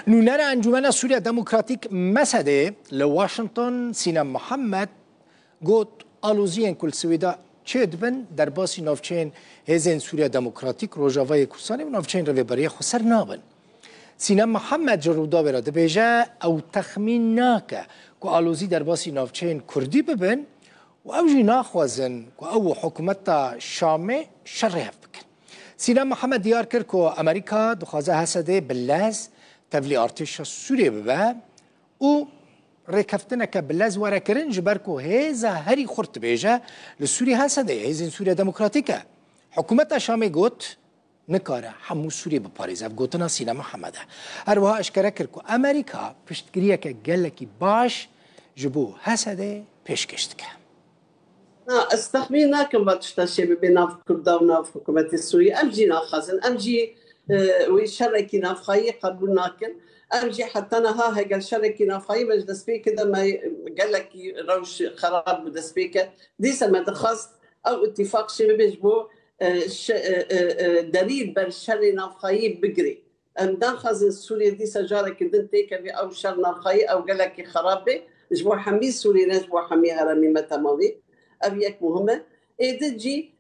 نونر انجمن سوریا دموکراتیک مسده لواشنطن سینا محمد گوت آلوزین کل سویدا چه دبن در باسی نافچین هزین سوریا دموکراتیک روجاوای کورسانی و نافچین روی برای خسر نابن. سینا محمد جرودا برا دبیجه او تخمین ناکه که آلوزی در باسی نافچین کردی ببن و او جی ناخوازن که او حکومت شامه شرح بکن. سینا محمد دیار کرد که امریکا دخوازه حسده بلاز تبلی ارتش سوریه ببه و رکفتنه که بلاز وره کرن جبر که هیزا هری خورت بیجه لسوریه حسده هیزین سوریه دموکراتیکه حکومت شامه گوت نکاره همو سوریه بپاریزه گوتنا سینا محمده هروها اشکره کرد که امریکا پشتگیریه که گلکی باش جبو حسده پیش کشت که استخمين ناكم باتشتاشي بناف كردا وناف حكومة سوريا أمجي ناخزن أمجي ويشاركي نافخاي قبل ناكل أمجي حتى أنا قال شاركي نافخاي باش دسبيك كده ما قال لك روش خراب بدسبيك دي سما دخص أو اتفاق شي بيجبو دليل بالشر نافخاي بقري أم داخل سوريا دي سجارك دنتيك أو شر نافخاي أو قال لك خرابة جبو حمي سوريا نجبو حمي هرمي متماضي أبيك مهمة إيدجي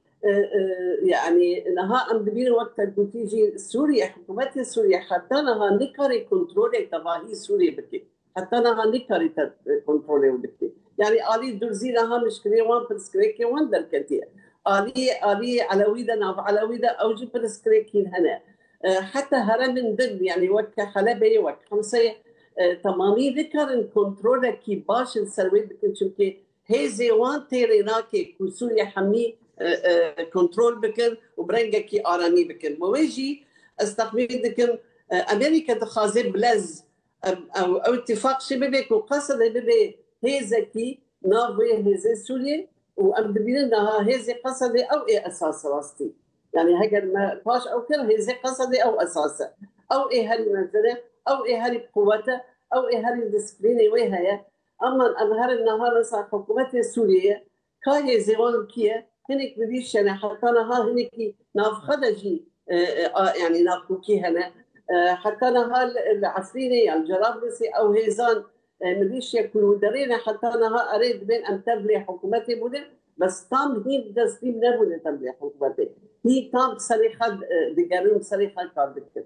يعني نها أم دبين وقت تيجي سوريا حكومة سوريا حتى نها نكاري كنترول تباهي سوريا بكي حتى نها نكاري كنترول بكي يعني آلي درزي نها مشكلة وان برسكريكي وان دركتية آلي علويدا ناف علويدا أوجي برسكريكي هنا حتى هرم من دل يعني وك حلبي وك خمسة تمامي ذكر كنترول كي باش السروي بكي شمكي هزي وان تيريناكي كسوريا حمي كنترول بكن وبرنجكي آرامي بكن ويجي استقبل دكن أمريكا تخازي بلز أو اتفاق شبابك وقصد ببي هزكي نافي هزي سوريا وأمدبينها هزي قصد أو إيه أساس راستي يعني هجر ما باش أو كل هزي قصد أو أساسه أو إيه هالي منزله أو إيه هالي بقوته أو إيه هالي ديسبليني وياها أما أظهر النهار صار حكومة السورية كاهي زيوان كيه هنيك بديش يعني حتى نها هنيك نافخدجي يعني نافكوكي هنا حتى نها العسريني الجرابلسي أو هيزان مديش يكونوا درينا حتى نها أريد بين أن تبلي حكومتي بودن بس تام هي دستيم نبودن تبلي حكومتي هي تام صريحة دقارون صريحة كاردكتر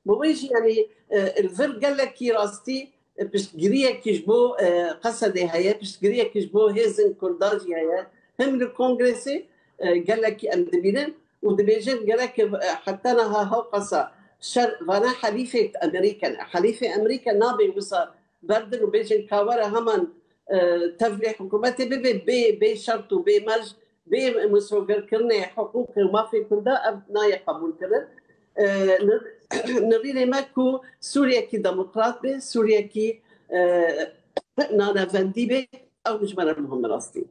بويجي يعني الفر قال لك كي راستي بشتجريه كيجبو قصدي هيا بشتجريه كيجبو هيزن كرداجي هيا هم الكونغرسي قال لك أندبينن ودبيجن قال لك حتى أنا هاو قصة شر وانا حليفة أمريكا نابي وصل بردن وبيجن كاورا همان تفلي حكومتي بي شرط وبي مرج بي مسوقر كرني حقوق وما في كردا أبناء قبول كرن نريد ماكو سوريا كي ديمقراط سوريا كي نانا فاندي او مش مهم راستي